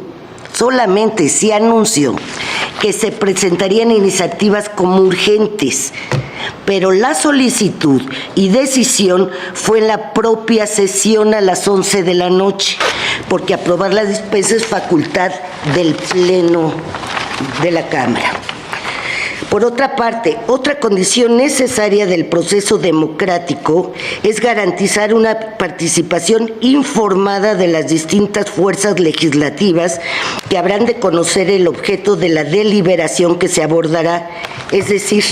solamente se anunció, que se presentarían iniciativas como urgentes, pero la solicitud y decisión fue en la propia sesión a las 11 de la noche, porque aprobar la dispensa es facultad del Pleno de la Cámara. Por otra parte, otra condición necesaria del proceso democrático es garantizar una participación informada de las distintas fuerzas legislativas que habrán de conocer el objeto de la deliberación que se abordará, es decir,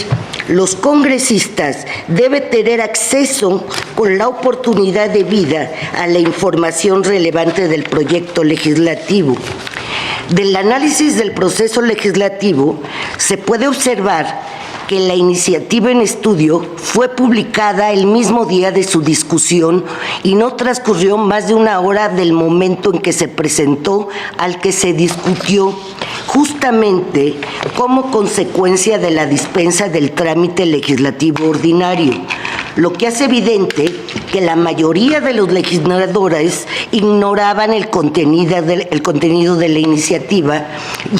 los congresistas deben tener acceso con la oportunidad debida a la información relevante del proyecto legislativo. Del análisis del proceso legislativo se puede observar que la iniciativa en estudio fue publicada el mismo día de su discusión y no transcurrió más de una hora del momento en que se presentó al que se discutió, justamente como consecuencia de la dispensa del trámite legislativo ordinario, lo que hace evidente que la mayoría de los legisladores ignoraban el contenido de la iniciativa,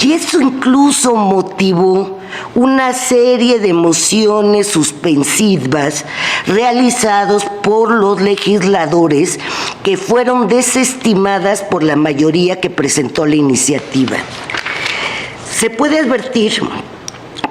y eso incluso motivó una serie de mociones suspensivas realizadas por los legisladores que fueron desestimadas por la mayoría que presentó la iniciativa. Se puede advertir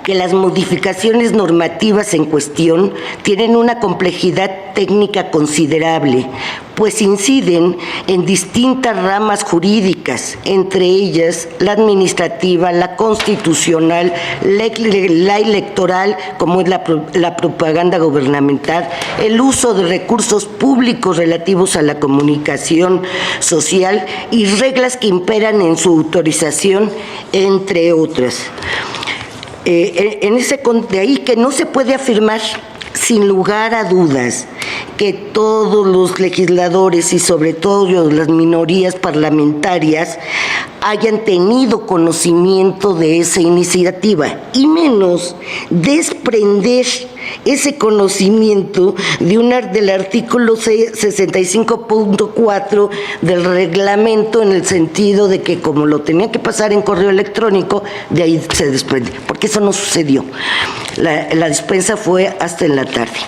que las modificaciones normativas en cuestión tienen una complejidad técnica considerable, pues inciden en distintas ramas jurídicas, entre ellas la administrativa, la constitucional, la electoral, como es la propaganda gubernamental, el uso de recursos públicos relativos a la comunicación social y reglas que imperan en su autorización, entre otras. De ahí que no se puede afirmar sin lugar a dudas que todos los legisladores y sobre todo las minorías parlamentarias hayan tenido conocimiento de esa iniciativa, y menos desprender ese conocimiento del artículo 65.4 del reglamento, en el sentido de que como lo tenía que pasar en correo electrónico, de ahí se desprende, porque eso no sucedió. La dispensa fue hasta en la tarde.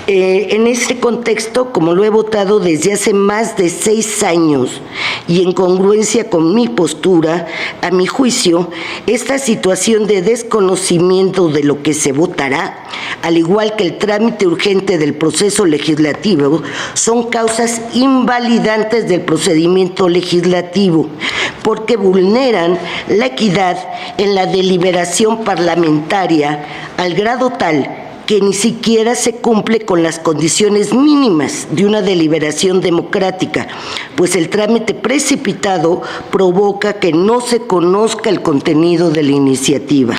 En este contexto, como lo he votado desde hace más de 6 años y en congruencia con mi postura, a mi juicio, esta situación de desconocimiento de lo que se votará, al igual que el trámite urgente del proceso legislativo, son causas invalidantes del procedimiento legislativo, porque vulneran la equidad en la deliberación parlamentaria al grado tal que ni siquiera se cumple con las condiciones mínimas de una deliberación democrática, pues el trámite precipitado provoca que no se conozca el contenido de la iniciativa.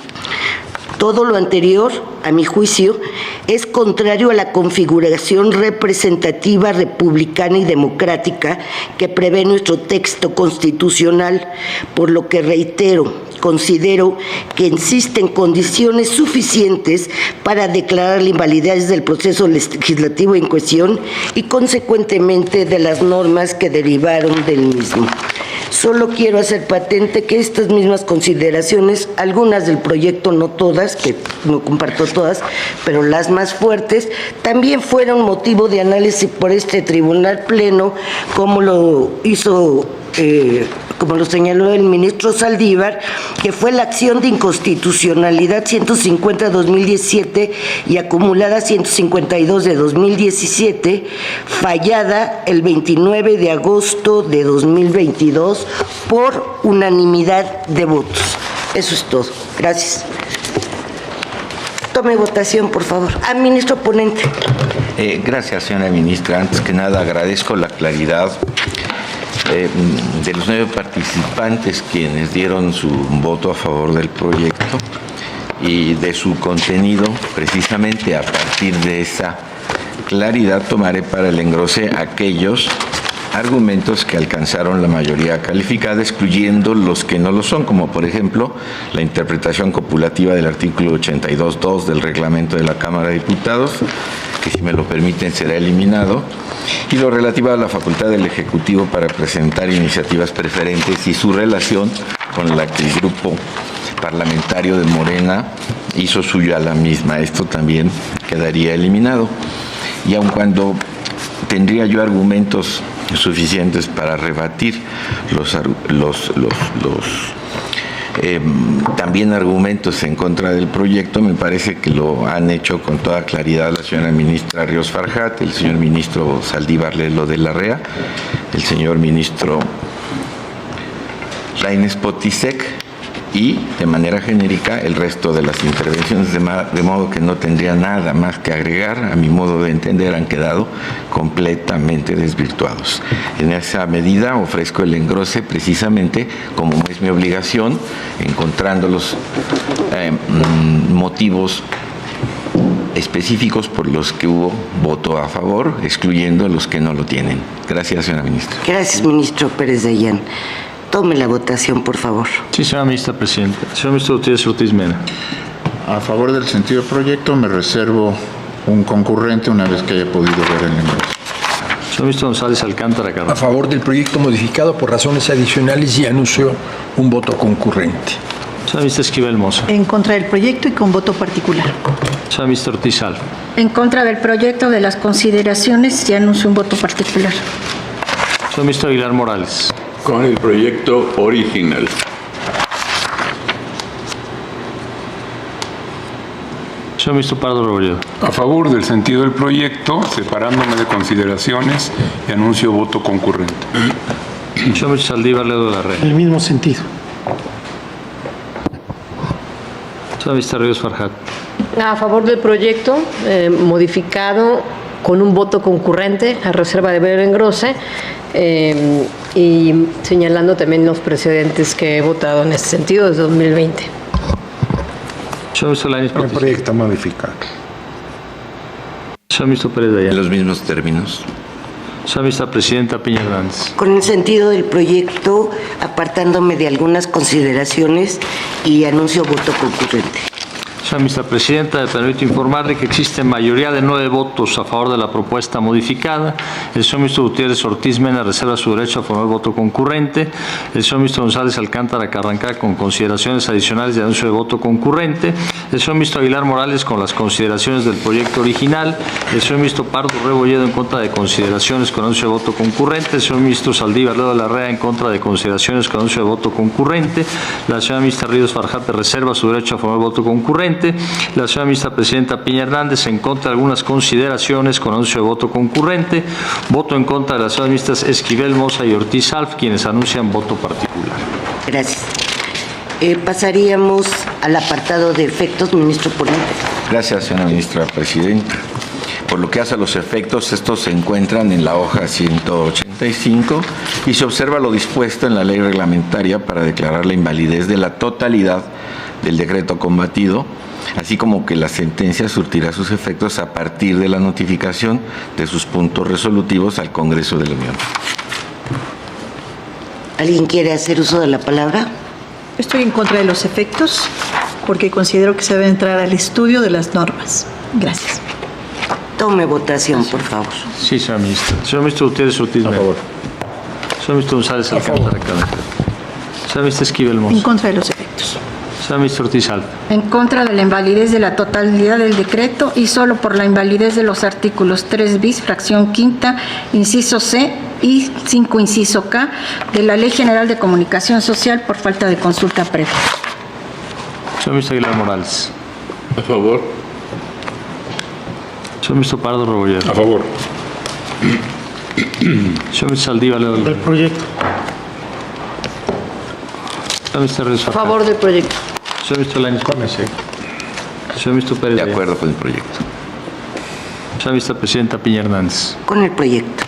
Todo lo anterior, a mi juicio, es contrario a la configuración representativa, republicana y democrática que prevé nuestro texto constitucional, por lo que considero que existen condiciones suficientes para declarar la invalidez del proceso legislativo en cuestión y consecuentemente de las normas que derivaron del mismo. Solo quiero hacer patente que estas mismas consideraciones, algunas del proyecto, no todas, que no comparto todas, pero las más fuertes, también fueron motivo de análisis por este Tribunal Pleno, como lo hizo, como lo señaló el ministro Saldívar, que fue la acción de inconstitucionalidad 150-2017 y acumulada 152 de 2017, fallada el 29 de agosto de 2022 por unanimidad de votos. Eso es todo. Gracias. Tome votación, por favor. Ministro ponente. Gracias, señora ministra. Antes que nada, agradezco la claridad de los 9 participantes quienes dieron su voto a favor del proyecto y de su contenido. Precisamente a partir de esa claridad tomaré para el engrose aquellos argumentos que alcanzaron la mayoría calificada, excluyendo los que no lo son, como por ejemplo la interpretación copulativa del artículo 82.2 del reglamento de la Cámara de Diputados, que si me lo permiten será eliminado, y lo relativo a la facultad del Ejecutivo para presentar iniciativas preferentes y su relación con la que el grupo parlamentario de Morena hizo suya la misma. Esto también quedaría eliminado. Y aun cuando tendría yo argumentos suficientes para rebatir también argumentos en contra del proyecto, me parece que lo han hecho con toda claridad la señora ministra Ríos Farjat, el señor ministro Saldívar Lelo de la Rea, el señor ministro Lainez Potisek y, de manera genérica, el resto de las intervenciones, de modo que no tendría nada más que agregar. A mi modo de entender, han quedado completamente desvirtuados. En esa medida ofrezco el engrose precisamente como es mi obligación, encontrando los motivos específicos por los que hubo voto a favor, excluyendo los que no lo tienen. Gracias, señora ministra. Gracias, ministro Pérez Dayán. Tome la votación, por favor. Sí, señora ministra presidenta. Señor ministro Gutiérrez Ortiz Mena. A favor del sentido del proyecto me reservo un concurrente una vez que haya podido ver el engrose. Señor ministro González Alcántara Carranza. A favor del proyecto modificado por razones adicionales y anuncio un voto concurrente. Señora ministra Esquivel Moza. En contra del proyecto y con voto particular. Señora ministra Ortiz Alfa. En contra del proyecto de las consideraciones y anuncio un voto particular. Señor ministro Aguilar Morales. Con el proyecto original. Señor ministro Pardo Rebolledo. A favor del sentido del proyecto, separándome de consideraciones y anuncio voto concurrente. Señor ministro Saldívar Lelo de la Rea. En el mismo sentido. Señora ministra Ríos Farjat. A favor del proyecto, modificado con un voto concurrente a reserva de ver el engrose, y señalando también los precedentes que he votado en este sentido desde 2020. Señor ministro Lainez El Potisek. proyecto modificado. Señor ministro Pérez En Dayán. los mismos términos. Señora ministra presidenta Piña Hernández. Con el sentido del proyecto, apartándome de algunas consideraciones y anuncio voto concurrente. Señora ministra presidenta, me permito informarle que existe mayoría de 9 votos a favor de la propuesta modificada. El señor ministro Gutiérrez Ortiz Mena reserva su derecho a formar voto concurrente. El señor ministro González Alcántara Carrancá con consideraciones adicionales de anuncio de voto concurrente. El señor ministro Aguilar Morales con las consideraciones del proyecto original. El señor ministro Pardo Rebolledo en contra de consideraciones con anuncio de voto concurrente. El señor ministro Saldívar Lelo de la Rea en contra de consideraciones con anuncio de voto concurrente. La señora ministra Ríos Farjat reserva su derecho a formar voto concurrente. La señora ministra presidenta Piña Hernández en contra de algunas consideraciones con anuncio de voto concurrente. Voto en contra de las señoras ministras Esquivel, Moza y Ortiz Alf, quienes anuncian voto particular. Gracias. Pasaríamos al apartado de efectos, ministro ponente. Gracias, señora ministra presidenta. Por lo que hace a los efectos, estos se encuentran en la hoja 185 y se observa lo dispuesto en la ley reglamentaria para declarar la invalidez de la totalidad del decreto combatido, así como que la sentencia surtirá sus efectos a partir de la notificación de sus puntos resolutivos al Congreso de la Unión. ¿Alguien quiere hacer uso de la palabra? Estoy en contra de los efectos porque considero que se debe entrar al estudio de las normas. Gracias. Tome votación, por favor. Sí, señora ministra. Señor ministro Gutiérrez Ortiz Mena. A favor. Señor Señor ministro González Alcántara Cadena. Señor ministro Esquivel En Moza. contra de los efectos. Señor ministro Ortiz Alba. En contra de la invalidez de la totalidad del decreto y solo por la invalidez de los artículos 3 bis, fracción quinta, inciso C y 5, inciso K, de la Ley General de Comunicación Social por falta de consulta previa. Señor ministro Aguilar Morales. A favor. Señor ministro Pardo Rebolledo. A favor. Señor ministro Saldívar León. Del proyecto. Señor ministro Reyes A Farjat. favor del proyecto. Señor ministro Lainez Cuevas. Señor ministro Pérez De Ayala. acuerdo con el proyecto. Señora vicepresidenta Piña Hernández. Con el proyecto.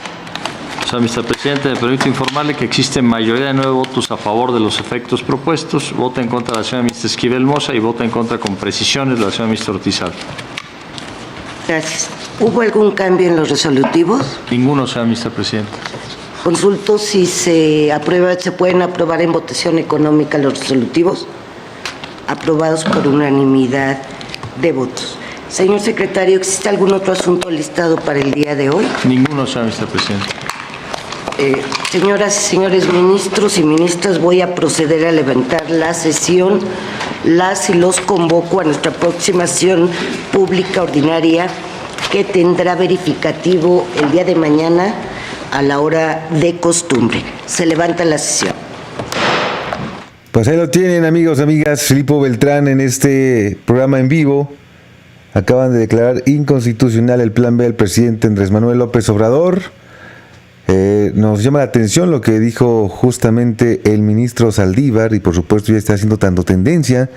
Señora vicepresidenta, me permito informarle que existe mayoría de 9 votos a favor de los efectos propuestos. Vota en contra la señora ministra Esquivel Moza y vota en contra con precisiones la señora ministra Ortiz Alba. Gracias. ¿Hubo algún cambio en los resolutivos? Ninguno, señora ministra presidenta. Consulto si se pueden aprobar en votación económica los resolutivos aprobados por unanimidad de votos. Señor secretario, ¿existe algún otro asunto listado para el día de hoy? Ninguno, señora ministra presidenta. Señoras y señores ministros y ministras, voy a proceder a levantar la sesión. Las y los convoco a nuestra próxima sesión pública ordinaria que tendrá verificativo el día de mañana a la hora de costumbre. Se levanta la sesión. Pues ahí lo tienen, amigos, amigas. Filipo Beltrán en este programa en vivo. Acaban de declarar inconstitucional el plan B del presidente Andrés Manuel López Obrador. Nos llama la atención lo que dijo justamente el ministro Saldívar, y por supuesto ya está haciendo tanto tendencia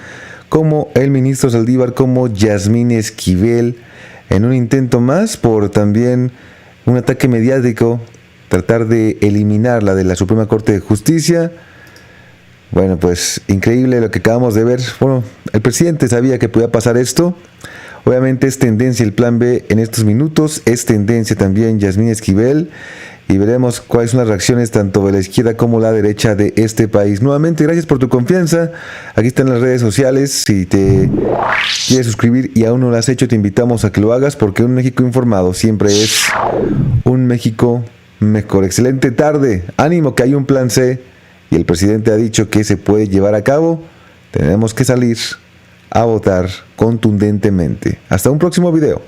como el ministro Saldívar como Yasmín Esquivel, en un intento más por también un ataque mediático, tratar de eliminarla de la Suprema Corte de Justicia. Bueno, pues increíble lo que acabamos de ver. Bueno, el presidente sabía que podía pasar esto. Obviamente es tendencia el plan B en estos minutos, es tendencia también Yasmín Esquivel, y veremos cuáles son las reacciones tanto de la izquierda como la derecha de este país. Nuevamente, gracias por tu confianza. Aquí están las redes sociales. Si te quieres suscribir y aún no lo has hecho, te invitamos a que lo hagas, porque un México informado siempre es un México mejor. Excelente tarde. Ánimo que hay un plan C y el presidente ha dicho que se puede llevar a cabo. Tenemos que salir a votar contundentemente. Hasta un próximo video.